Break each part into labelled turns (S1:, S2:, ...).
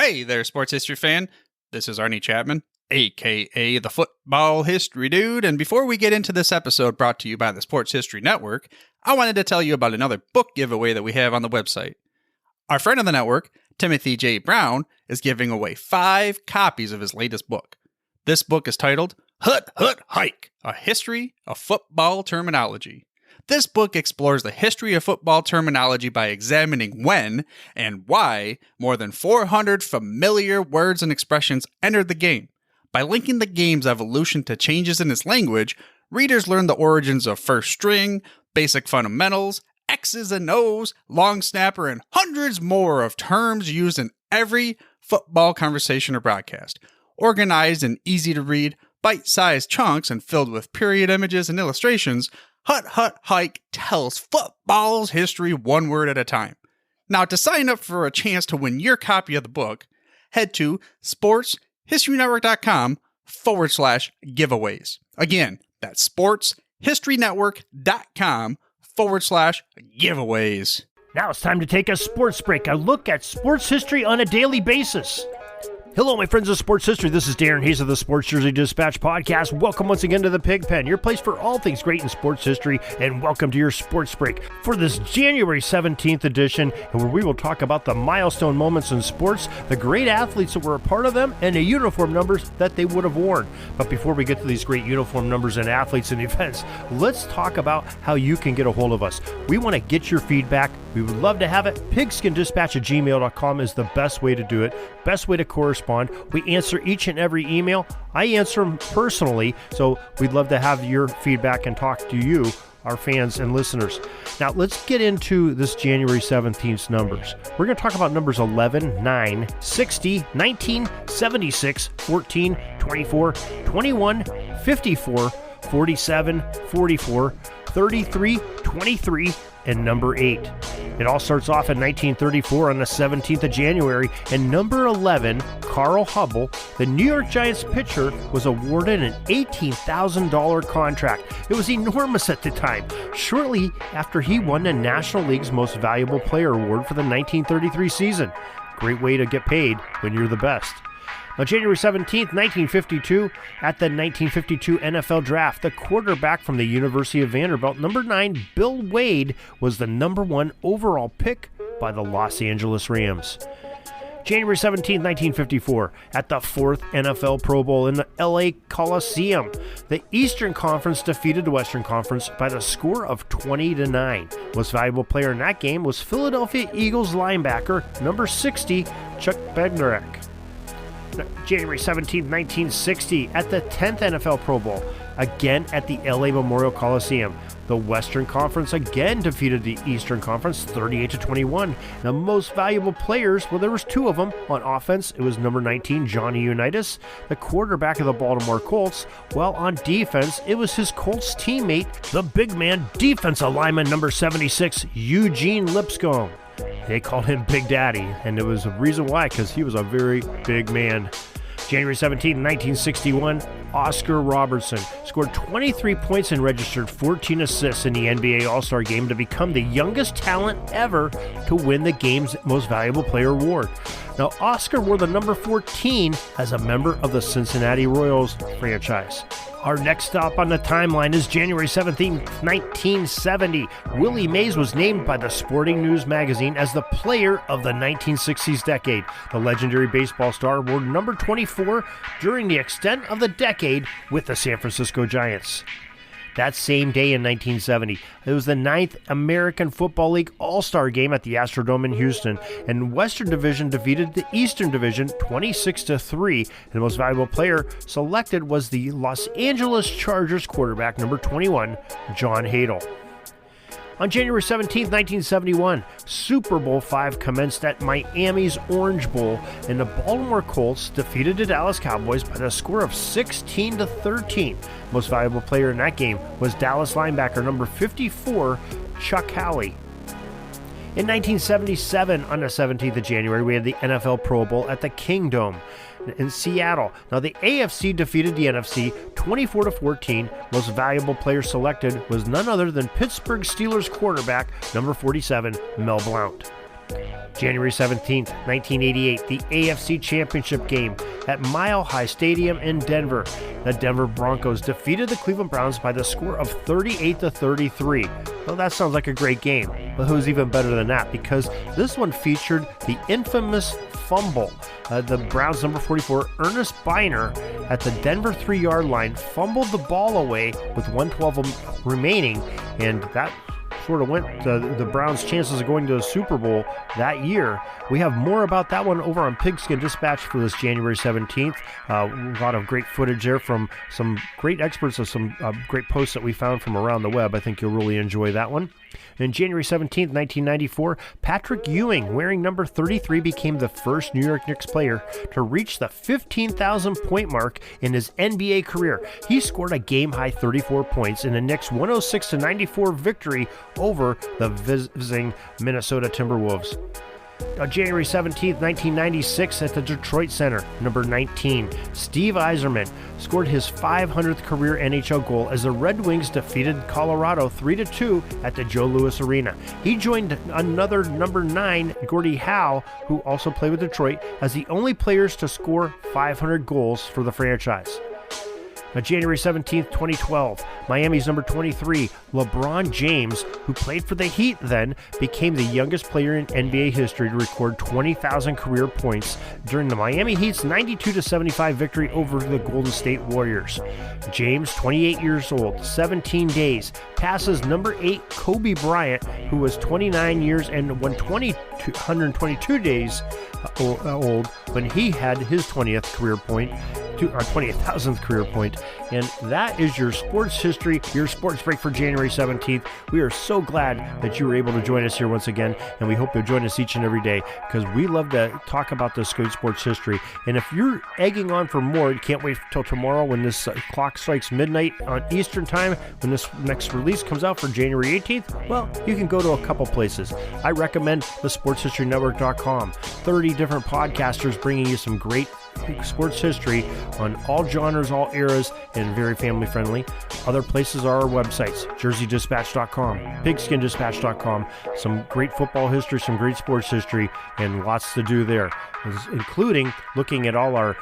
S1: Hey there, sports history fan. This is Arnie Chapman, aka the Football History Dude, and before we get into this episode brought to you by the Sports History Network, I wanted to tell you about another book giveaway that we have on the website. Our friend of the network, Timothy J. Brown, is giving away 5 copies of his latest book. This book is titled Hut Hut Hike, A History of Football Terminology. This book explores the history of football terminology by examining when and why more than 400 familiar words and expressions entered the game. By linking the game's evolution to changes in its language, readers learn the origins of first string, basic fundamentals, X's and O's, long snapper, and hundreds more of terms used in every football conversation or broadcast. Organized in easy-to-read, bite-sized chunks and filled with period images and illustrations, Hut Hut Hike tells football's history one word at a time. Now, to sign up for a chance to win your copy of the book, head to sportshistorynetwork.com/giveaways. Again, that's sportshistorynetwork.com/giveaways.
S2: Now it's time to take a sports break, a look at sports history on a daily basis. Hello, my friends of sports history. This is Darren Hayes of the Sports Jersey Dispatch podcast. Welcome once again to the Pig Pen, your place for all things great in sports history, and welcome to your sports break for this January 17th edition, and where we will talk about the milestone moments in sports, the great athletes that were a part of them, and the uniform numbers that they would have worn. But before we get to these great uniform numbers and athletes and events, let's talk about how you can get a hold of us. We want to get your feedback. We would love to have it. Pigskindispatch@gmail.com is the best way to do it, best way to correspond. We answer each and every email. I answer them personally, so we'd love to have your feedback and talk to you, our fans and listeners. Now, let's get into this January 17th numbers. We're going to talk about numbers 11, 9, 60, 19, 76, 14, 24, 21, 54, 47, 44, 33, 23, and number 8. It all starts off in 1934 on the 17th of January, and number 11, Carl Hubble, the New York Giants pitcher, was awarded an $18,000 contract. It was enormous at the time, shortly after he won the National League's Most Valuable Player Award for the 1933 season. Great way to get paid when you're the best. On January 17th, 1952, at the 1952 NFL Draft, the quarterback from the University of Vanderbilt, number 9, Bill Wade, was the number 1 overall pick by the Los Angeles Rams. January 17th, 1954, at the 4th NFL Pro Bowl in the LA Coliseum, the Eastern Conference defeated the Western Conference by the score of 20-9. Most valuable player in that game was Philadelphia Eagles linebacker, number 60, Chuck Bednarik. January 17, 1960, at the 10th NFL Pro Bowl, again at the LA Memorial Coliseum. The Western Conference again defeated the Eastern Conference 38-21. The most valuable players, well, there was 2 of them. On offense, it was number 19, Johnny Unitas, the quarterback of the Baltimore Colts, while on defense, it was his Colts teammate, the big man defensive lineman number 76, Eugene Lipscomb. They called him Big Daddy, and there was a reason why, because he was a very big man. January 17, 1961, Oscar Robertson scored 23 points and registered 14 assists in the NBA All-Star Game to become the youngest talent ever to win the game's Most Valuable Player award. Now, Oscar wore the number 14 as a member of the Cincinnati Royals franchise. Our next stop on the timeline is January 17, 1970. Willie Mays was named by the Sporting News magazine as the player of the 1960s decade. The legendary baseball star wore number 24 during the extent of the decade with the San Francisco Giants. That same day in 1970, it was the 9th American Football League All-Star Game at the Astrodome in Houston, and Western Division defeated the Eastern Division 26-3. And the most valuable player selected was the Los Angeles Chargers quarterback number 21, John Hadle. On January 17, 1971, Super Bowl V commenced at Miami's Orange Bowl, and the Baltimore Colts defeated the Dallas Cowboys by the score of 16-13. Most valuable player in that game was Dallas linebacker number 54, Chuck Howley. In 1977, on the 17th of January, we had the NFL Pro Bowl at the Kingdome in Seattle. Now, the AFC defeated the NFC 24-14. Most valuable player selected was none other than Pittsburgh Steelers quarterback, number 47, Mel Blount. January 17th, 1988, the AFC Championship game at Mile High Stadium in Denver. The Denver Broncos defeated the Cleveland Browns by the score of 38-33. Well, that sounds like a great game, but it was even better than that because this one featured the infamous fumble. The Browns' number 44, Ernest Biner, at the Denver 3-yard line, fumbled the ball away with 1:12 remaining, and that sort of went the Browns' chances of going to the Super Bowl that year. We have more about that one over on Pigskin Dispatch for this January 17th. A lot of great footage there from some great experts of some great posts that we found from around the web. I think you'll really enjoy that one. And January 17th, 1994, Patrick Ewing, wearing number 33, became the first New York Knicks player to reach the 15,000 point mark in his NBA career. He scored a game-high 34 points in the Knicks' 106-94 victory over the visiting Minnesota Timberwolves. January 17th, 1996, at the Detroit Center, number 19, Steve Yzerman scored his 500th career NHL goal as the Red Wings defeated Colorado 3-2 at the Joe Louis Arena. He joined another number 9, Gordie Howe, who also played with Detroit, as the only players to score 500 goals for the franchise. January 17th, 2012, Miami's number 23, LeBron James, who played for the Heat then, became the youngest player in NBA history to record 20,000 career points during the Miami Heat's 92-75 victory over the Golden State Warriors. James, 28 years old, 17 days, passes number 8 Kobe Bryant, who was 29 years and 122 days old when he had his 20th career point. Our 20,000th career point. And that is your sports history, your sports break for January 17th. We are so glad that you were able to join us here once again, and we hope you'll join us each and every day because we love to talk about this great sports history. And if you're egging on for more, you can't wait till tomorrow when this clock strikes midnight on Eastern time, when this next release comes out for January 18th, well, you can go to a couple places. I recommend the sportshistorynetwork.com. 30 different podcasters bringing you some great sports history on all genres, all eras, and very family friendly. Other places are our websites, jerseydispatch.com, pigskinddispatch.com, some great football history, some great sports history, and lots to do there, including looking at all our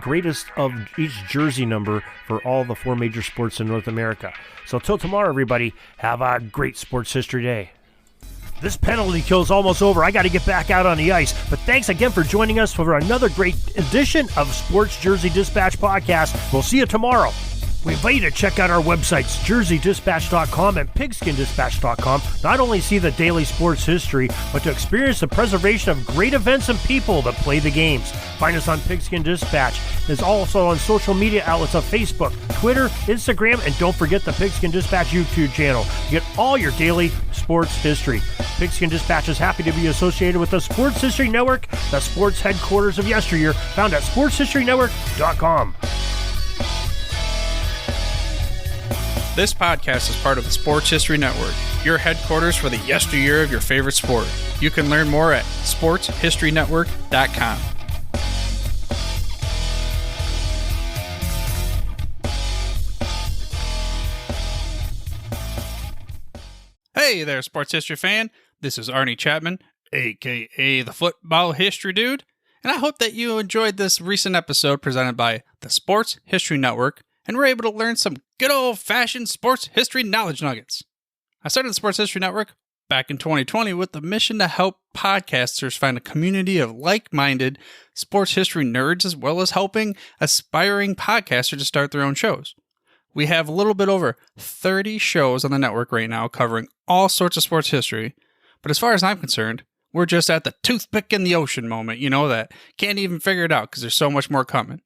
S2: greatest of each jersey number for all the 4 major sports in North America. So till tomorrow, everybody, have a great sports history day. This penalty kill is almost over. I got to get back out on the ice. But thanks again for joining us for another great edition of Sports Jersey Dispatch Podcast. We'll see you tomorrow. We invite you to check out our websites, jerseydispatch.com and pigskinddispatch.com. Not only see the daily sports history, but to experience the preservation of great events and people that play the games. Find us on Pigskin Dispatch. It's also on social media outlets on Facebook, Twitter, Instagram, and don't forget the Pigskin Dispatch YouTube channel. You get all your daily sports history. Pigskin Dispatch is happy to be associated with the Sports History Network, the sports headquarters of yesteryear, found at sportshistorynetwork.com.
S1: This podcast is part of the Sports History Network, your headquarters for the yesteryear of your favorite sport. You can learn more at sportshistorynetwork.com. Hey there, sports history fan. This is Arnie Chapman, a.k.a. the Football History Dude, and I hope that you enjoyed this recent episode presented by the Sports History Network and were able to learn some good old-fashioned sports history knowledge nuggets. I started the Sports History Network back in 2020 with the mission to help podcasters find a community of like-minded sports history nerds, as well as helping aspiring podcasters to start their own shows. We have a little bit over 30 shows on the network right now covering all sorts of sports history, but as far as I'm concerned, we're just at the toothpick in the ocean moment, that can't even figure it out because there's so much more coming.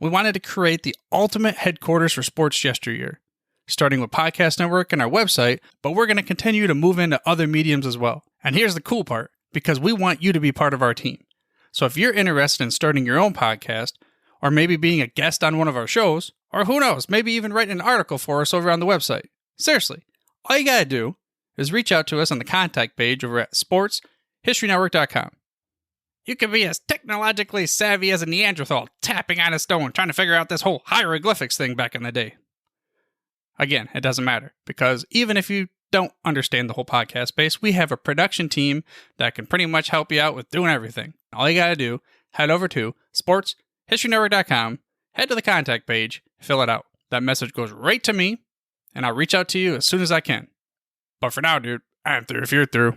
S1: We wanted to create the ultimate headquarters for sports yesteryear, starting with Podcast Network and our website, but we're going to continue to move into other mediums as well. And here's the cool part, because we want you to be part of our team. So if you're interested in starting your own podcast, or maybe being a guest on one of our shows, or who knows, maybe even writing an article for us over on the website. Seriously, all you gotta do is reach out to us on the contact page over at sportshistorynetwork.com. You can be as technologically savvy as a Neanderthal tapping on a stone trying to figure out this whole hieroglyphics thing back in the day. Again, it doesn't matter, because even if you don't understand the whole podcast space, we have a production team that can pretty much help you out with doing everything. All you got to do, head over to sportshistorynetwork.com, head to the contact page, fill it out. That message goes right to me, and I'll reach out to you as soon as I can. But for now, dude, I'm through if you're through.